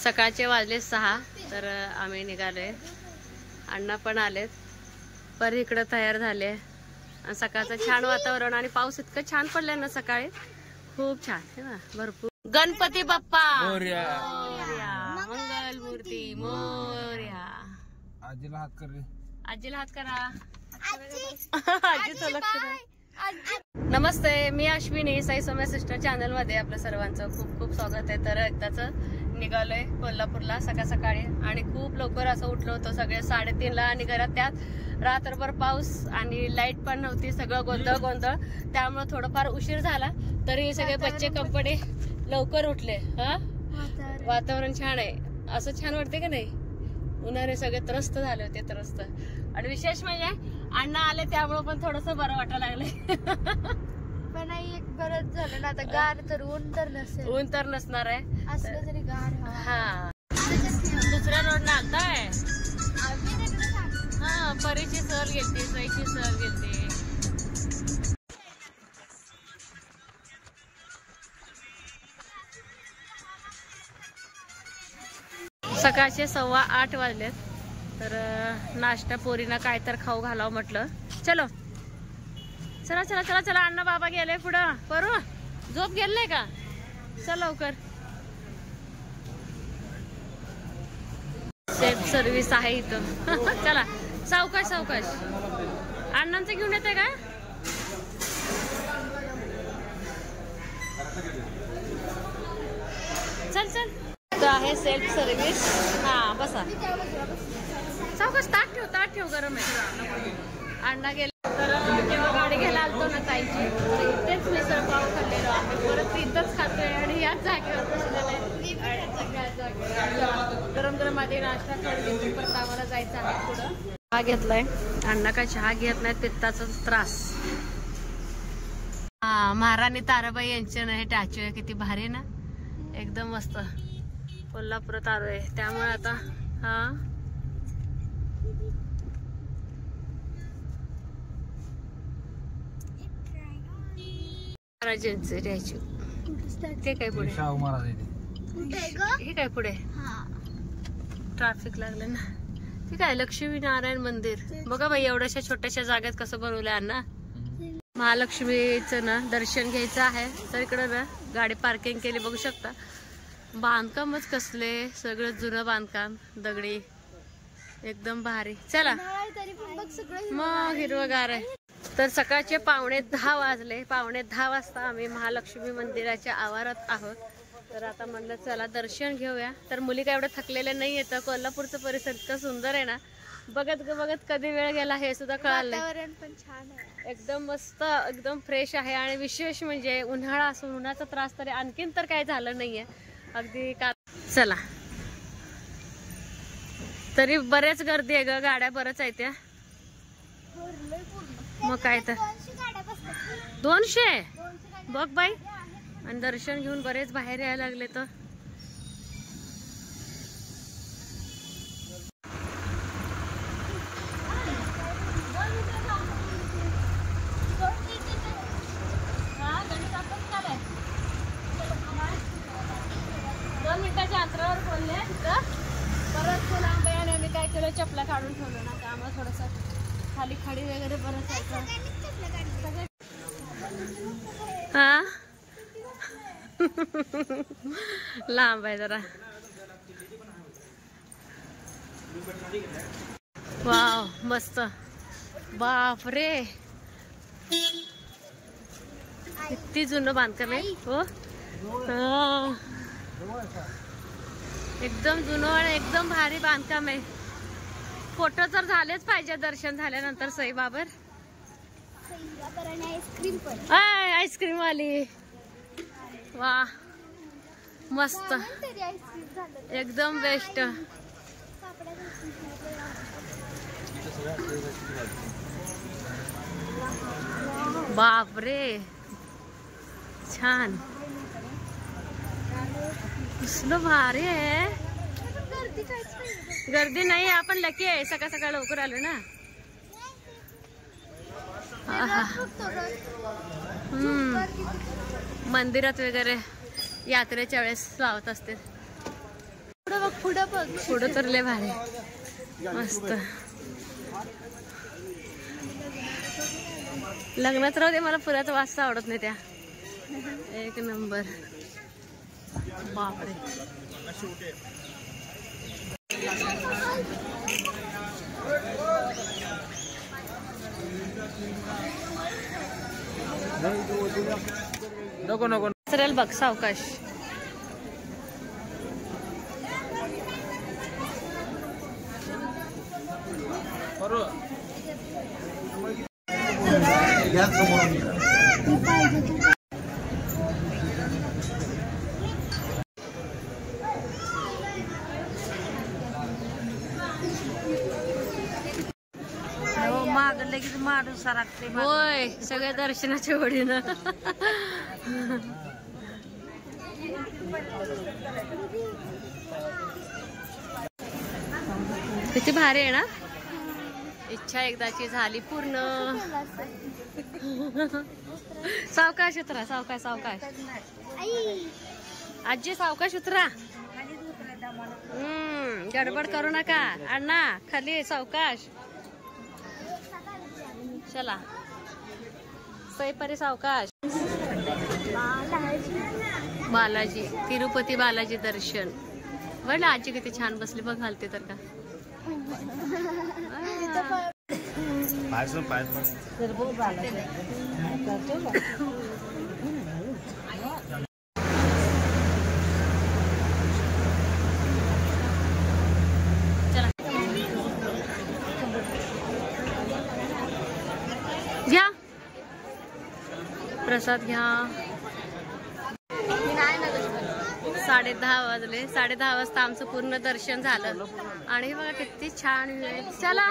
सकाळचे वाजले 6 तर आम्ही निघालोय. अण्णा पण आलेत, पर इकडे तयार झाले. आणि सकाळचं छान वातावरण आणि पाऊस इतकं छान पडलाय ना सकाळी, खूप छान है ना. भरपूर गणपती बाप्पा मोरया, मंगल मूर्ती मोरया. आजीला हात कर रे, आजीला हात करा. आजीचं लक्ष नाही. नमस्ते, मी अश्विनी, साई सौम्या सिस्टर चॅनल मध्ये आपलं सर्वांचं खूप खूप स्वागत आहे. तर एकदाच निघालोय कोल्हापूरला सकाळ सकाळी आणि खूप लवकर असं उठलो होतं, सगळे 3:30ला. आणि घरात त्यात रात्रभर पाऊस आणि लाईट पण नव्हती, सगळं गोंधळ. त्यामुळे थोडंफार उशीर झाला. तरी सगळे बच्चे कंपनी लवकर उठले. हा, वातावरण छान आहे, असं छान वाटते का नाही. उन्हाने सगळे त्रस्त झाले होते, त्रस्त. आणि विशेष म्हणजे अण्णा आले त्यामुळे पण थोडस बरं वाटायला लागलंय. पण एक बरंच झालं ना, आता गार तर ऊन तर नसेल, ऊन तर नसणार आहे, असलं तरी गार. हा, दुसऱ्या रोडला आलताय. हा, परीची सहल गेलती, सईची सहल गेलती. सकाळचे 8:15 वाजलेत. तर नाश्ता पोरीना काय तर खाऊ घालावं म्हटलं. चलो चला चला चला चला. अण्णा बाबा गेले पुढं. करू झोप गेले का? चल लवकर. सेफ सर्व्हिस आहे इथं. चला सावकाश सावकाश. अण्णांचं घेऊन येते का? चल चल. आहे सेल्फ सर्व्हिस. हा बसा सावकाश. ताट ठेव गरम आहे. अण्णा गेले तर जेव्हा गाडी घ्यायला आलतो ना ताईची, इथेच मिसळ पाव खाल्लेलो आम्ही. परत इथंच खातोय आणि याच जागेवर बसलेलं आहे. गरम गरम आधी नाश्ता करून घेतो, परत आम्हाला जायचं आहे पुढं. चहा घेतलाय. अण्णा काय चहा घेत नाहीत, पित्ताचा त्रास. हा, महाराणी ताराबाई यांचे ना हे स्टॅच्यू आहे, किती भारी ना, एकदम मस्त. कोल्हापुरात आलोय त्यामुळे आता हा महाराजांचे स्टॅच्यू. ते काय पुढे? शाहू महाराज हे काय पुढे? ट्रॅफिक लागलं ना. ते काय लक्ष्मीनारायण मंदिर. बघा बाई, एवढ्याशा छोट्याशा जागेत कसं बनवलंय अण्णा. महालक्ष्मीचं ना दर्शन घ्यायचं आहे, तर इकडं ना गाडी पार्किंग केली, बघू शकता. बांधकामच कसले, सगळं जुनं बांधकाम, दगडी, एकदम भारी. चला मग, हिरवगार आहे. तर सकाळचे 9:45 वाजले. 9:45 वाजता आम्ही महालक्ष्मी मंदिराच्या आवारात आहोत. तर आता म्हणलं चला दर्शन घेऊया. तर मुली काय एवढं थकलेल्या नाही येतं. कोल्हापूरचं परिसर इतकं सुंदर आहे ना, बघत कधी वेळ गेला हे सुद्धा कळालं. वातावरण पण छान आहे, एकदम मस्त, एकदम फ्रेश आहे. आणि विशेष म्हणजे उन्हाळा असून उन्हाचा त्रास तरी आणखीन तर काय झालं नाहीये अगदी का. चला, तरी बरेच गर्दी आहे ग, गाड्या बरंच आहेत त्या. मग काय तर 200 बघ बाई. आणि दर्शन घेऊन बरेच बाहेर यायला लागले. तर दोन मिनिटाच्या अंतरावर बोलले तिथं. परत फुल आंब्याने आम्ही काय केलं, चपला काढून ठेवलं ना, त्यामुळे थोडस खाली खाडी वगैरे बरंच आहे. हा लांब आहे जरा. वाव मस्त. बापरे, किती जुनं बांधकाम आहे. हो, एकदम जुनं आणि एकदम भारी बांधकाम आहे. फोटो तर झालेच पाहिजे दर्शन झाल्यानंतर. सई बाबर आईस्क्रीम वाली. वा मस्त, एकदम बेस्ट. बापरे छान, कसलं भारी आहे. गर्दी नाही, आपण लकी आहे, सकाळ सकाळ लवकर आलो ना. मंदिरात वगैरे यात्रेच्या वेळेस लावत असते. पुढं बघ. पुढं तर लय भारी मस्त. लग्नात राहू दे, मला पुऱ्याचा वास आवडत नाही त्या. एक नंबर. बापरे. नको नको. सरळ बघ सावकाश. मागं लगेच मारून सारखते. होय, सगळ्या दर्शनाच्या ओढीनं. किती भारी आहे ना. इच्छा एकदाची झाली पूर्ण. सावकाश उतरा, सावकाश सावकाश. आजी सावकाश उतरा. गडबड करू नका अण्णा. खाली सावकाश. चला सईपरी सावकाश. बालाजी, तिरुपती बालाजी दर्शन. बरं आजी किती छान बसली बघ. घालते तर का. घ्या प्रसाद घ्या. 10:30 वाजले. 10:30 वाजता आमचं पूर्ण दर्शन झालं. आणि बघा किती छान. चला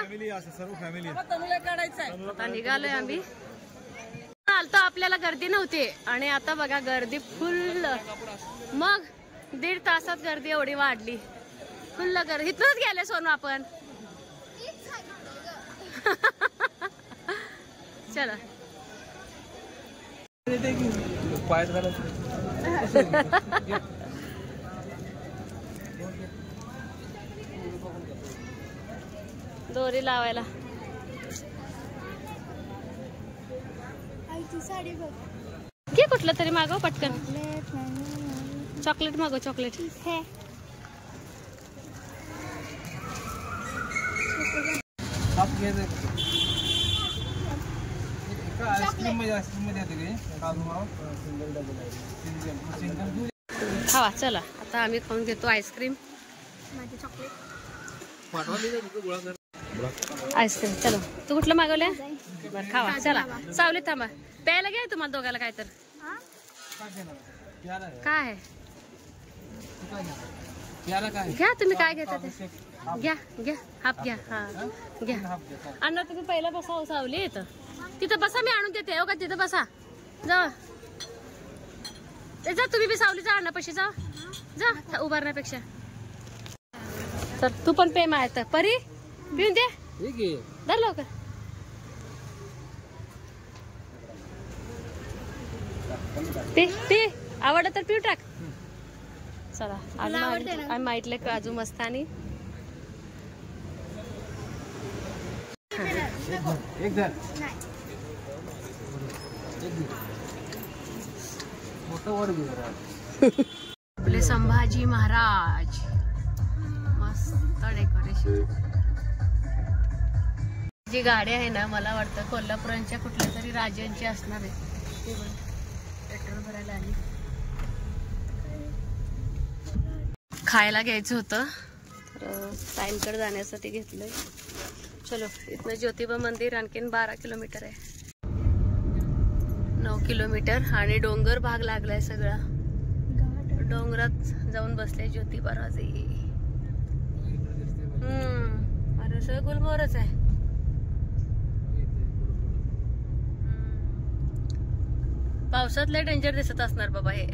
आता निघालोय आम्ही. आलतो आपल्याला गर्दी नव्हती आणि आता बघा गर्दी फुल. मग 1.5 तासात गर्दी एवढी वाढली. फुल गर्दी. इथूनच गेले सोनू आपण. चला दोरी लावायला. घे कुठलं तरी मागव पटकन. चॉकलेट मागव. चॉकलेट खावा. चला आता आम्ही खाऊन घेतो आईस्क्रीम. आईस्क्रीम. चलो तू कुठलं मागवल्या. बरं खावा. चला सावलीत थांबा. प्यायला घ्या तुम्हाला दोघाला काय तर. काय घ्या तुम्ही काय घेता ते. घ्या घ्या हाफ घ्या. हा घ्या अण्णा तुम्ही पहिला बसा. सावली येतं तिथं बसा. मी आणून देते. हो का तिथं बसा. जा जा तुम्ही बी सावली. जा अण्णापाशी जा. जा उभारण्यापेक्षा. तर तू पण पे माहित. परी पिऊन दे. धर लवकर. पे पे आवडलं तर पिऊ टाक. चला आम्ही माहितले काजू मस्तानी. आपले संभाजी महाराज. मस्त डेकोरेशन. जी गाडी आहे ना मला वाटतं कोल्हापुरांच्या कुठल्या तरी राजांची असणार आहे. पेट्रोल भरायला आली. खायला घ्यायचं होतं तर टाइमकडे जाण्यासाठी घेतलंय. चलो इथनं ज्योतिबा मंदिर आणखीन 12 किलोमीटर आहे. 9 किलोमीटर आणि डोंगर भाग लागलाय सगळा. डोंगरात जाऊन बसले ज्योतिबा राजे. अरे सगळं गुलमोहरच आहे. पावसात लय डेंजर दिसत असणार बाबा हे.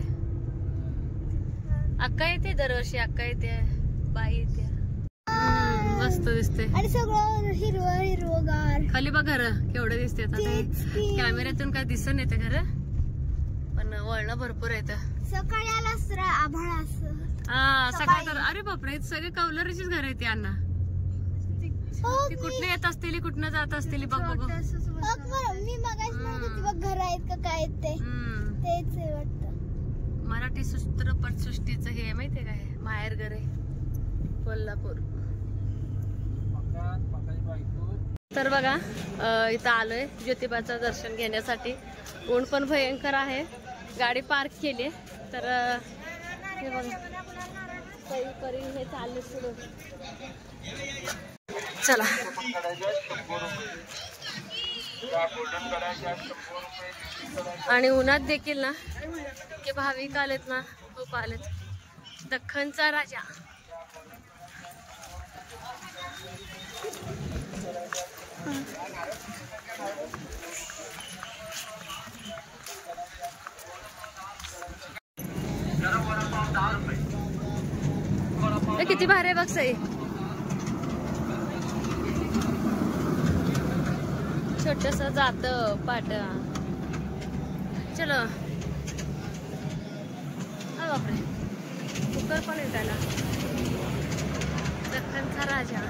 अक्का येते दरवर्षी. अक्का येते. बाई येते. मस्त दिसते. आणि सगळं हिरवं हिरवगार. खाली बघ घर केवढे दिसते. कॅमेऱ्यातून काय दिसून येते घर पण वळणं भरपूर येत. सकाळी आला आभाळ असं. हा सकाळ तर अरे बापरे सगळे कौलरीचीच घर आहेत यांना. ती कुठनं येत असतील कुठनं जात असतील बघ बघ. मी मगाशी म्हणत होती बघ घर आहेत का काय आहेत ते तेच आहे वाटतं. मराठी सूत्रपटसृष्टीचं हे माहितीये काय माहेर घर आहे कोल्हापूर. तर बघा इथं आलोय ज्योतिबाचं दर्शन घेण्यासाठी. ऊन पण भयंकर आहे. गाडी पार्क केली तर हे बघा परी हे चालले पुढे. चला आणि उन्हात देखील ना की भाविक आलेत ना खूप आलेत. दख्खनचा राजा किती भारी आहे बघ सई. छोटस जात पाट. चलो बापरे कुकर पण आहे त्याला. दख्खनचा राजा.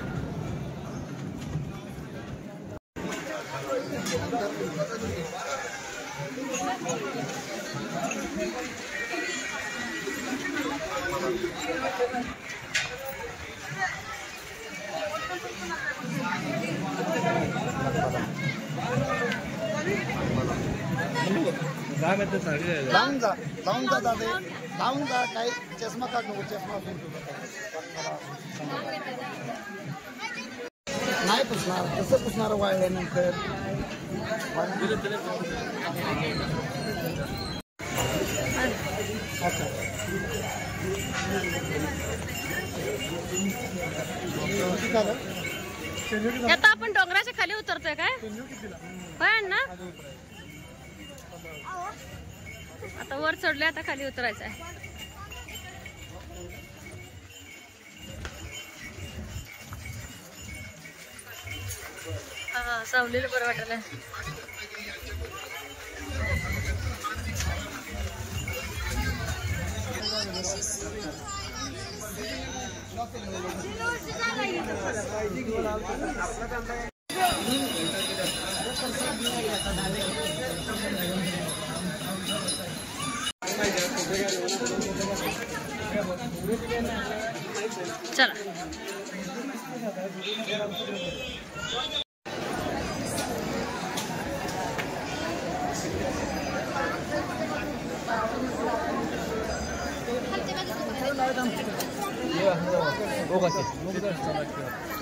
लावून जा दादे लावून जा. काही चष्मा काढ नको. चष्मा नाही पुसणार. कसं पुसणार वाळल्यानंतर. आता आपण डोंगराच्या खाली उतरतोय काय होय ना. आता वर चढले आता खाली उतरायचं आहे. हा सावलीला बरं वाटलं. चला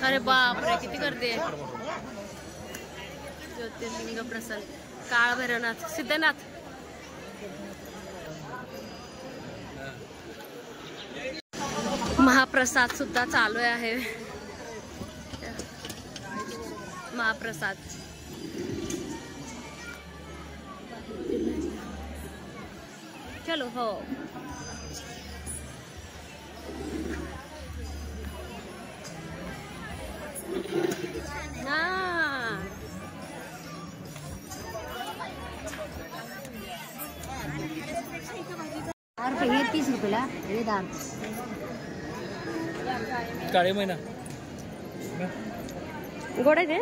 अरे बापरे किती गर्दी आहे. ज्योतिर्लिंग प्रसन्न काळ भैरवनाथ सिद्धनाथ. महाप्रसाद सुद्धा चालू आहे. महाप्रसाद चलो हो. ना हे 30 रुपयाला हे दाम. काळे महिना गोड आहे ते.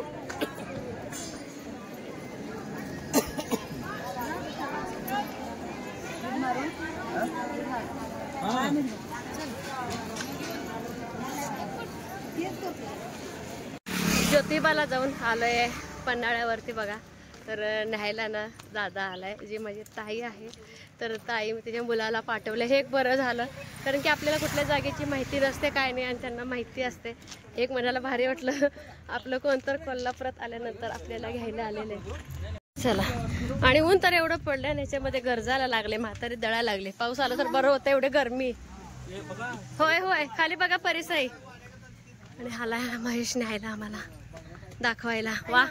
ज्योतिबाला जाऊन आलोय पन्हाळ्यावरती बघा. तर न्यायला ना दादा आलाय जी माझी ताई आहे. तर ताई तिच्या मुलाला पाठवलं. हे एक बरं झालं कारण की आपल्याला कुठल्या जागेची माहिती नसते काय नाही आणि त्यांना माहिती असते. एक मनाला भारी वाटलं आपलं कोणतर कोल्हापुरात आल्यानंतर आपल्याला घ्यायला आलेले. चला आणि ऊन तर एवढं पडलं आणि याच्यामध्ये गरजायला लागले. म्हातारी दळायला लागले. पाऊस आला तर बरं होतं. एवढे गरमी. होय होय खाली बघा परिसई. आणि हाला महेश न्यायला आम्हाला दाखवायला. वा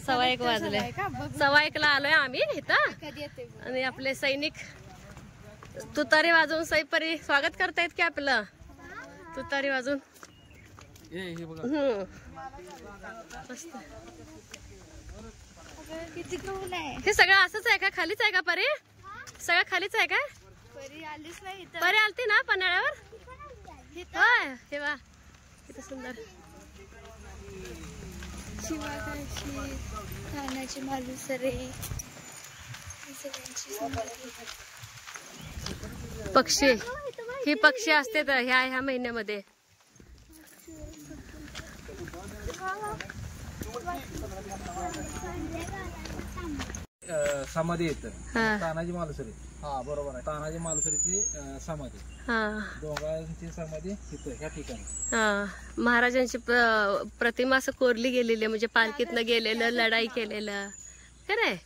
1:15 वाजले. 1:15 आलोय आम्ही इथं. आणि आपले सैनिक तुतारी वाजवून सईपरी स्वागत करतायत की आपलं. तुतारी वाजून मस्त. हे सगळं असंच आहे का खालीच आहे का परी. सगळं खालीच आहे का. परी आलीच नाही इथं. परी आलती ना पन्हाळ्यावर. होय हे वा किती सुंदर. शिवाकाशी तानाची मालुसरे पक्षी. ही पक्षी असते तर ह्या महिन्यामध्ये. समाधी येत हा. तानाजी मालुसरे. हा बरोबर आहे. तानाजी मालुसरेची समाधी. दोघांची समाधी तिथं ह्या ठिकाणी. महाराजांची प्रतिमा असं कोरली गेलेली, म्हणजे पालखीतनं गेलेलं, लढाई केलेलं खरंय.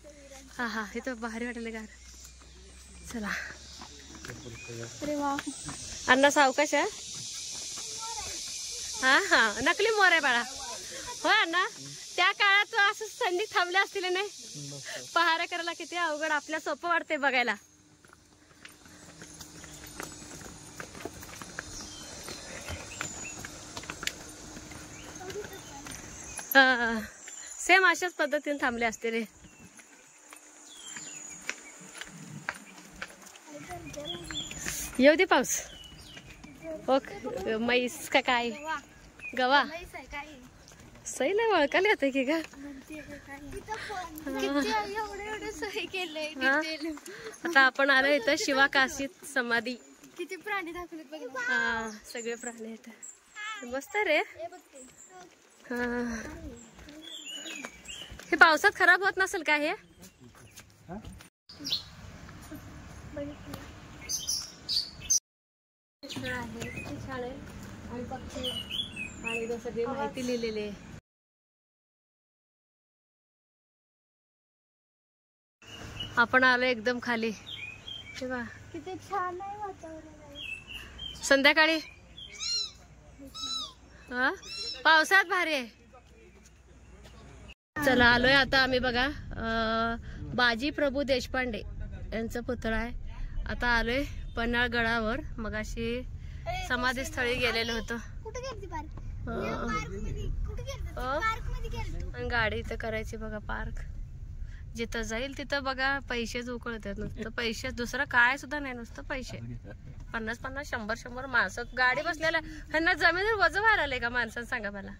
हा हा हे तर भारी वाटले गार. चला अरे वा. अण्णा सावकाश. हा हा नकली मोर आहे बाळा. होय अण्णा. त्या काळात असं थंडीत थांबले असतील नाही. पहारा करायला किती अवघड. आपल्या सोपं वाटते बघायला. सेम अशाच पद्धतीने थांबले असते रे. येऊ दे पाऊस. हो म्हैस का काय गवा सही नाही वळकाले होते की का. आता आपण आलो इथं शिवाकाशीत समाधी. किती प्राणी दाखवले बघ. हा सगळे प्राणी आहेत. मस्त रे. हे पावसात खराब होत नसेल का हे. छान आहे आणि पक्षी आणि सगळी माहिती लिहिलेली आहे. आपण आलो एकदम खाली. किती छान आहे वातावरण. संध्याकाळी पावसात भारी आहे. चला आलोय आता आम्ही बघा. बाजी प्रभू देशपांडे यांचा पुतळा आहे. आता आलोय पन्हाळ गडावर. मगाशी समाधी स्थळी गेलेलो होतो. गाडी इथं करायची बघा पार्क. जिथं जाईल तिथं बघा पैसेच उकळतात. नुसतं पैसे, दुसरं काय सुद्धा नाही, नुसतं पैसे. 50-50 100-100 माणसं गाडी बसलेल्या. ह्यांना जमिनीवर वजन व्हायला आलंय का माणसानं सांगा मला.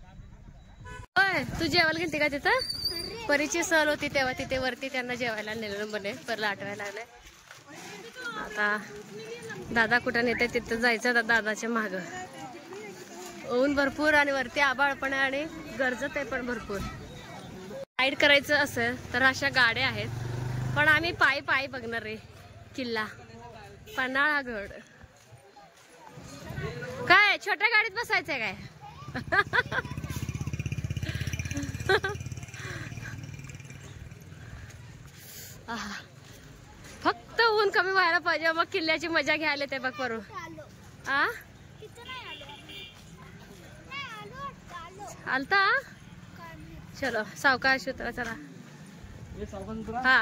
होय तू जेवायला गेलती का तिथं. परीची सहल होती तेव्हा तिथे वरती त्यांना जेवायला नेलं बने. परला आठवायला लागले. आता दादा कुठं नेते तिथं जायचं. दादाच्या माग ऊन भरपूर आणि वरती आभाळ पण आहे आणि गरजत आहे पण भरपूर. राईड करायचं असेल तर अशा गाड्या आहेत. पण आम्ही पायी पायी बघणार आहे किल्ला पन्हाळागड. काय छोट्या गाडीत बसायचंय काय. फक्त ऊन कमी व्हायला पाहिजे मग किल्ल्याची मजा घ्यायला ते बघ परू. आलता. चलो सावकाश उतरा चला. हा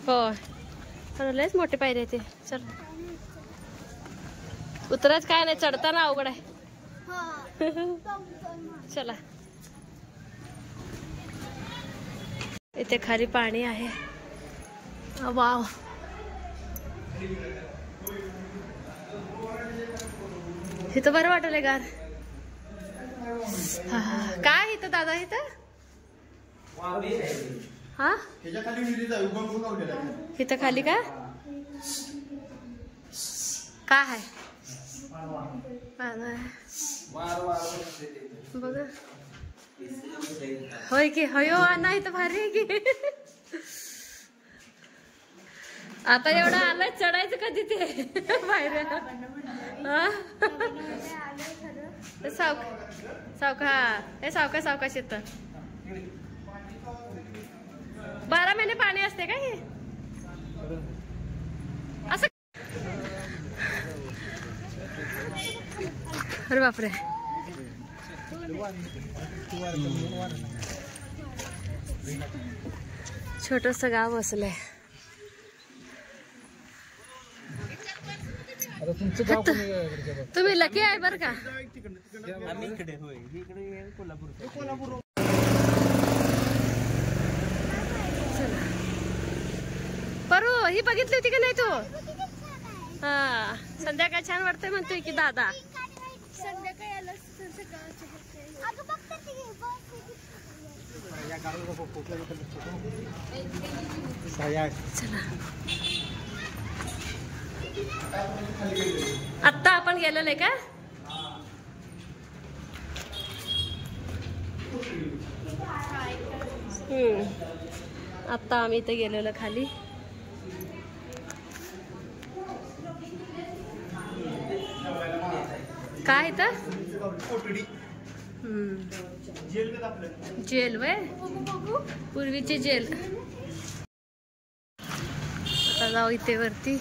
हो लयच मोठे पायरे आहे ते. चल उतरायच काय नाही, चढताना अवघड आहे. चला इथे खाली पाणी आहे. वाव इथं बरं वाटलं गार. काय इथं दादा इथं. हा इथं खाली का काय आहे बघा. होय की हयो नाही तर भारी आहे की. आता एवढं आलंय चढायचं कधी ते बाहेर. सावका सावकाश येत. 12 महिने पाणी असते का हे असं. अरे बापरे. छोटस गाव असलंय. तुम्ही लकी आहे बर का. परू ही बघितली होती की नाही तू? हा, संध्याकाळ छान वाटतंय म्हणतोय की दादा. संध्याकाळी आलं चला, आत्ता आपण गेलेलो आहे का? आत्ता आम्ही इथे गेलेलो खाली. काय इथं? जेल वय, पूर्वीची जेल. आता जाऊ इथे वरती.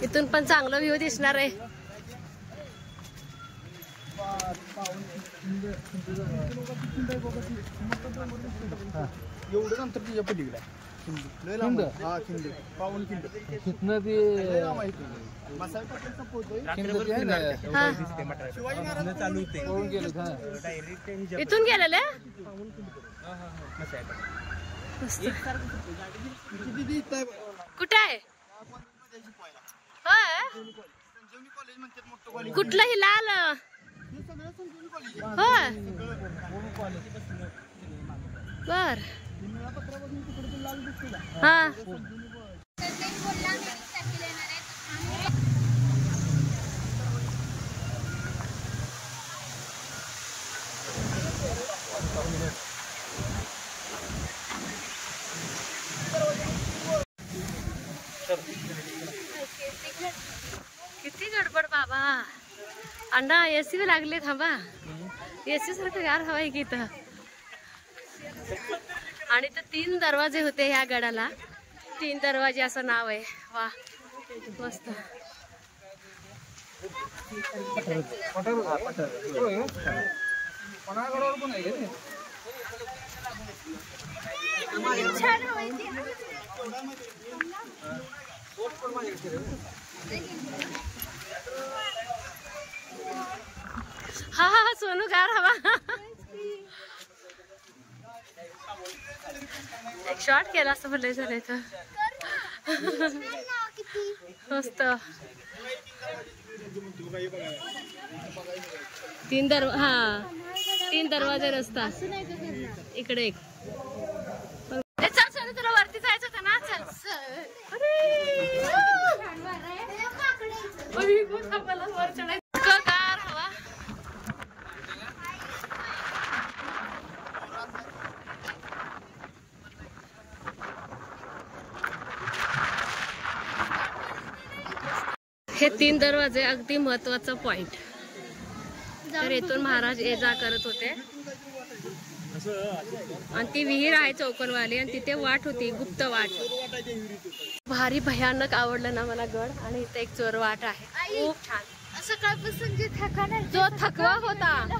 इथून पण चांगला व्ह्यू दिसणार आहे. एवढं नंतर तुझ्या पलीकडे इथून गेलेले कुठे आहे? कुठलंही लाल होय बर. हा किती गडबड बाबा. अण्णा एसी भी लागले. थांबा, एसी सारखं गार हवा आहे की इथं. आणि तर 3 दरवाजे होते ह्या गडाला. 3 दरवाजे असं नाव आहे. वा मस्त. हा हा सोनू गार हवा. एक शॉट केला असं भले झालं तर मस्त. 3 दरवाजे रस्ता इकडे एक. चल सोनू तुला वरती जायचं होतं ना. चल. वर चढायचं गार हवा. हे 3 दरवाजे अगदी महत्वाचा पॉइंट. तर इथून महाराज ये जा करत होते. आणि ती विहीर आहे चौकोनवाली आणि तिथे वाट होती, गुप्त वाट. भारी भयानक आवडलं ना मला गड. आणि इथे एक चोर वाट आहे, खूप छान. सकाळपासून जो थकवा होता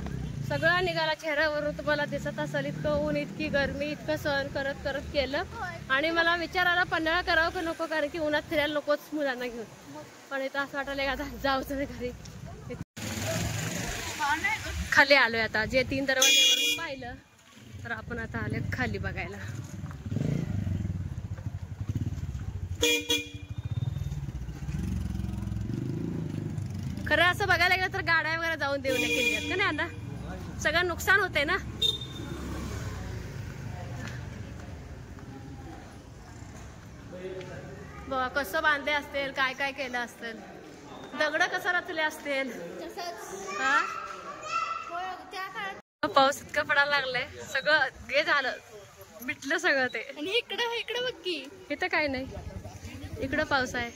सगळा निघाला चेहऱ्यावरून. तुम्हाला दिसत असेल इतकं ऊन, इतकी गरमी, इतकं सहन करत करत केलं. आणि मला विचार आला पन्हाळा करावं का नको, कारण की उन्हात फिरायला नकोच मुलांना घेऊन. पण इथं असं वाटलं आता जाऊच घरी. खाली आलोय आता. जे 3 दरवाजेवरून पाहिलं तर आपण आता आले खाली बघायला. खरं असं बघायला गेलं तर गाड्या वगैरे जाऊन देऊ नये किल्ल्यात का नाही अण्णा? सगळं नुकसान होते ना. बघा कसं बांधले असतील, काय काय केलं असेल, दगड कसं रचले असतील. हा पाऊस इतकं पडायला लागलाय, सगळं हे झालं, मिटलं सगळं ते. आणि इकडे बघ की, इथं काय नाही, इकडं पाऊस आहे.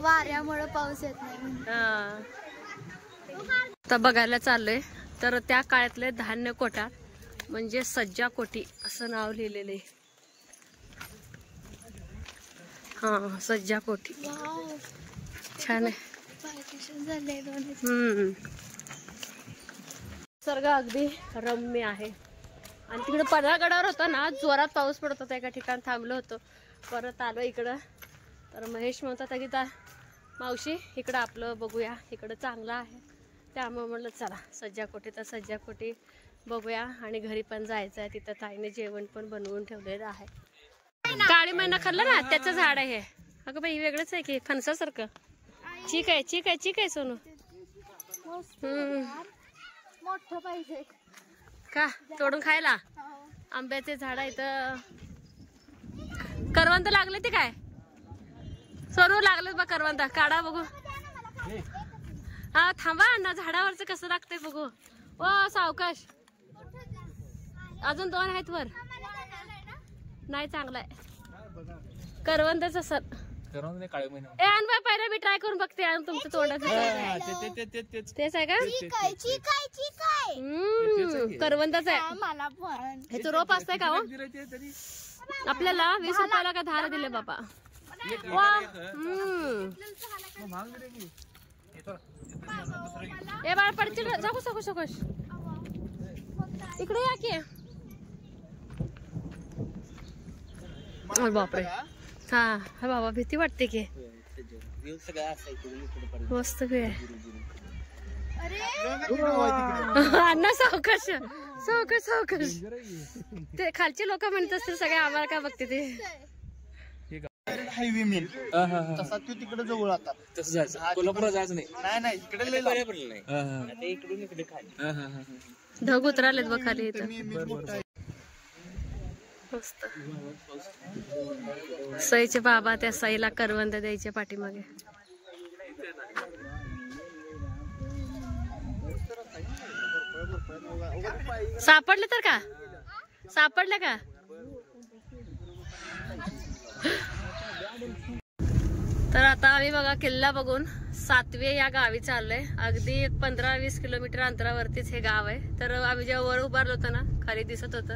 वाऱ्यामुळे पाऊस येत नाही. आता बघायला चाललोय तर त्या काळातले धान्य कोठार म्हणजे सज्जा कोठी असं नाव लिहिलेले. हा सज्जा कोठी छान आहे. निसर्ग अगदी रम्य आहे. आणि तिकडे पन्हाळगडावर होतं ना, जोरात पाऊस पडत होता, एका ठिकाणी थांबलो होतो, परत आलो इकडं. तर महेश म्हणतात की मावशी इकडं आपलं बघूया, इकडं चांगलं आहे. त्यामुळे म्हणलं चला सज्जा कोठी, तर सज्जा कोठी बघूया. आणि घरी पण जायचं आहे, तिथं ताईने जेवण पण बनवून ठेवलेलं आहे. काळी मैना खाल्लं ना त्याचं झाड आहे हे. अगं बाई वेगळंच आहे की फणसासारखं. चीक आहे चीक आहे चीक आहे सोनू. मोठं पाहिजे का तोडून खायला. आंब्याचे झाड आहे तर करवंद लागले ते काय सोनू लागले बघ करवंद. काढा बघू. हा थांबा ना झाडावरच कसं लागतंय बघू. ओ सावकाश अजून 2 आहेत वर. नाही चांगलाय करवंदच सर. ए आण बा पहिला मी ट्राय करून बघते तुमच्या तोंडाचं. तेच आहे का करवंदाच आहे. मला पण ह्याचं रोप असतंय का हो. आपल्याला 20 रुपयाला का 10 दिले बाबा. वा ए बाळ पडचिल जाऊ सकू सकूश इकडे या की. बापरे हा हा बाबा भीती वाटते की. मस्त वेळ अण्णा सावकाश सावकाश सावकाश. ते खालचे लोक म्हणत असतील सगळे आम्हाला काय बघते ते. हायवे मेन तसा तू तिकडे जवळ आता तसं जायचं कोल्हापूर जायचं नाही. नाही इकडे लय लांब नाही. इकडून इकडे खाली ढग उतरालेत बघ खाली इथं. मस्त सईचे बाबा त्या सईला करवंद द्यायचे पाठीमागे. सापडले तर का सापडले का. तर आता आम्ही बघा किल्ला बघून 7वे या गावी चाललोय. अगदी 15-20 किलोमीटर अंतरावरतीच हे गाव आहे. तर आम्ही जेव्हा वर उभारलो होतो ना खाली दिसत होतं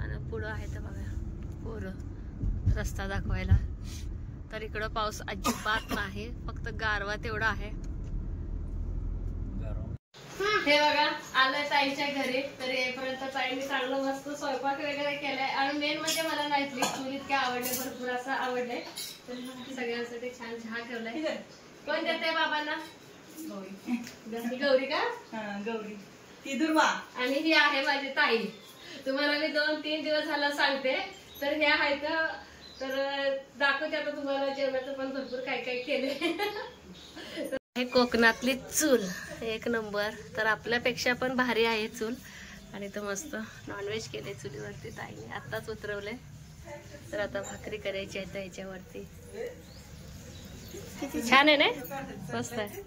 आणि पुढं आहे तर बघा पोरं रस्ता दाखवायला. तर इकडं पाऊस अजिबात नाही फक्त गारवा तेवढा आहे. हे बघा आलंय ताईच्या घरी. तर येईपर्यंत ताईने चांगलं मस्त स्वयंपाक वगैरे केलाय. आणि मेन म्हणजे मला नाहीतली चूल इतके आवडले भरपूर असं आवडलंय. सगळ्यांसाठी छान चहा ठेवलाय. कोण देते बाबांना. गौरी का गौरी ती दुर्वा. आणि ही आहे माझी ताई. तुम्हाला मी 2-3 दिवस झाला सांगते. तर ह्या आहेत तर दाखवते आता तुम्हाला जेवणाचं पण भरपूर काय काय केले. हे कोकणातली चूल 1 नंबर. तर आपल्यापेक्षा पण भारी आहे चूल. आणि तर मस्त नॉनव्हेज केले चुलीवरती ताईने आत्ताच उतरवले. तर आता भाकरी करायची आहे त्याच्यावरती. छान आहे ना मस्त आहे.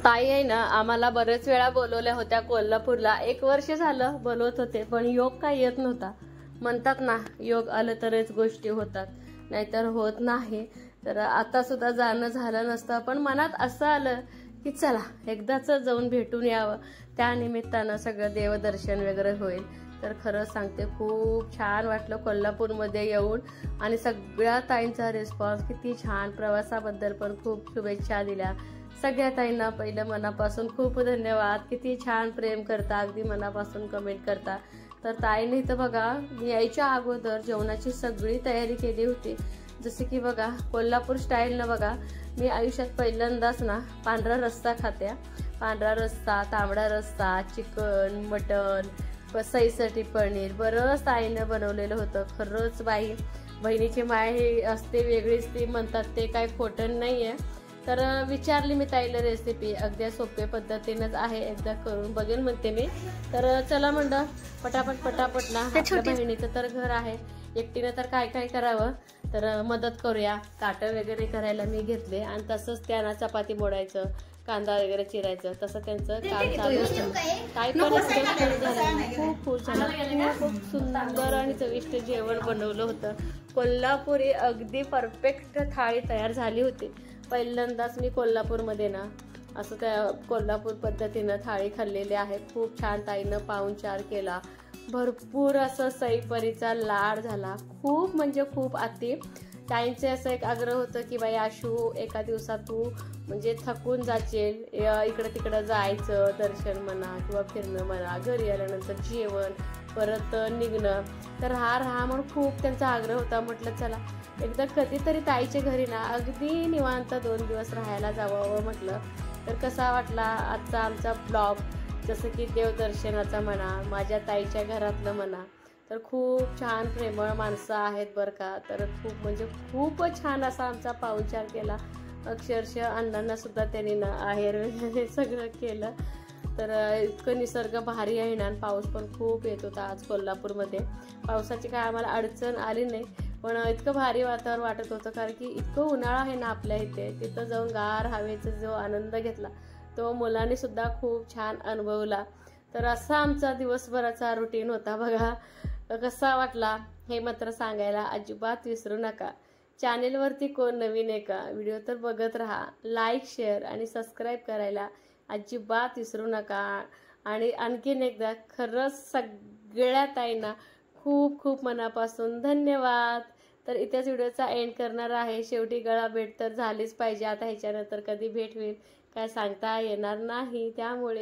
ताई आहे ना आम्हाला बरेच वेळा बोलवल्या होत्या कोल्हापूरला. 1 वर्ष झालं बोलवत होते पण योग काय येत नव्हता. म्हणतात ना योग आलं तरच गोष्टी होतात नाहीतर होत नाही. तर आता सुद्धा जाणं झालं नसतं पण मनात असं आलं की चला एकदाच जाऊन भेटून यावं. त्या निमित्तानं सगळं देवदर्शन वगैरे होईल. तर खरं सांगते खूप छान वाटलं कोल्हापूरमध्ये येऊन. आणि सगळ्या ताईंचा रिस्पॉन्स किती छान. प्रवासाबद्दल पण खूप शुभेच्छा दिल्या. सगळ्या ताईंना पहिलं मनापासून खूप धन्यवाद. किती छान प्रेम करता अगदी मनापासून कमेंट करता. तर ताईने इथं बघा मी यायच्या अगोदर जेवणाची सगळी तयारी केली होती. जसे की बघा कोल्हापूर स्टाईलनं बघा मी आयुष्यात पहिल्यांदाच ना पांढरा रस्सा खाते. पांढरा रस्सा तांबडा रस्सा चिकन मटन सईसाठी पनीर बरंच ताईनं बनवलेलं होतं. खरंच बाई बहिणीची माय ही असते वेगळीच ती म्हणतात ते काय खोटं नाही आहे. तर विचारली मी ताईला रेसिपी. अगदी सोप्या पद्धतीनंच आहे. एकदा करून बघेन म्हणते मी. तर चला म्हणलं पटापट पटापट ना आपल्या बहिणीचं तर घर आहे एकटीनं तर काय काय करावं. तर मदत करूया. काटं वगैरे करायला मी घेतले. आणि तसंच त्यांना चपाती मोडायचं कांदा वगैरे चिरायचं तसं त्यांचं काम चालू असतं. काय पण खूप खुश झालं. खूप सुंदर आणि चविष्ट जेवण बनवलं होतं. कोल्हापुरी अगदी परफेक्ट थाळी तयार झाली होती. पहिल्यांदाच मी कोल्हापूरमध्ये ना असं त्या कोल्हापूर पद्धतीनं थाळी खाल्लेली आहे. खूप छान ताईनं पाहुणचार केला. भरपूर असं सईपरीचा लाड झाला. खूप म्हणजे खूप अति. ताईंचे असं एक आग्रह होतं की बाई आशू एका दिवसात तू म्हणजे थकून जाशील इकडं तिकडं जायचं दर्शन म्हणा किंवा फिरणं म्हणा घरी आल्यानंतर जेवण परत निघणं. तर राहा म्हणून खूप त्यांचा आग्रह होता. म्हटलं चला एकदा कधीतरी ताईच्या घरी ना अगदी निवांत 2 दिवस राहायला जावं म्हटलं. तर कसा वाटला आजचा आमचा ब्लॉग, जसं की देवदर्शनाचा म्हणा, माझ्या ताईच्या घरातलं म्हणा, तर खूप छान प्रेमळ माणसं आहेत बरं का. तर खूपच छान असा आमचा पाहुणचार केला. अक्षरशः अण्णांना सुद्धा त्यांनी ना आहेर वगैरे सगळं केलं. तर इतकं निसर्ग भारी आहे ना. पाऊस पण खूप येत होता आज कोल्हापूरमध्ये. पावसाची काय आम्हाला अडचण आली नाही, पण इतकं भारी वातावरण वाटत होतं, कारण की इतकं उन्हाळा आहे ना आपल्या इथे. तिथं जाऊन गार हवेचा जो आनंद घेतला तो मुलांनी सुद्धा खूप छान अनुभवला. तर असा आमचा दिवसभराचा रुटीन होता बघा. कसा वाटला हे मात्र सांगायला अजिबात विसरू नका. चॅनेलवरती कोण नवीन आहे का, व्हिडिओ तर बघत राहा. लाईक, शेअर आणि सबस्क्राईब करायला अजिबात विसरू नका. आणि आणखीन एकदा खरंच सगळ्या ताईंना खूप खूप मनापासून धन्यवाद. तर इथेच व्हिडिओचा एंड करणार आहे. शेवटी गळा भेट तर झालीच पाहिजे. आता ह्याच्यानंतर कधी भेट होईल काय सांगता येणार नाही, त्यामुळे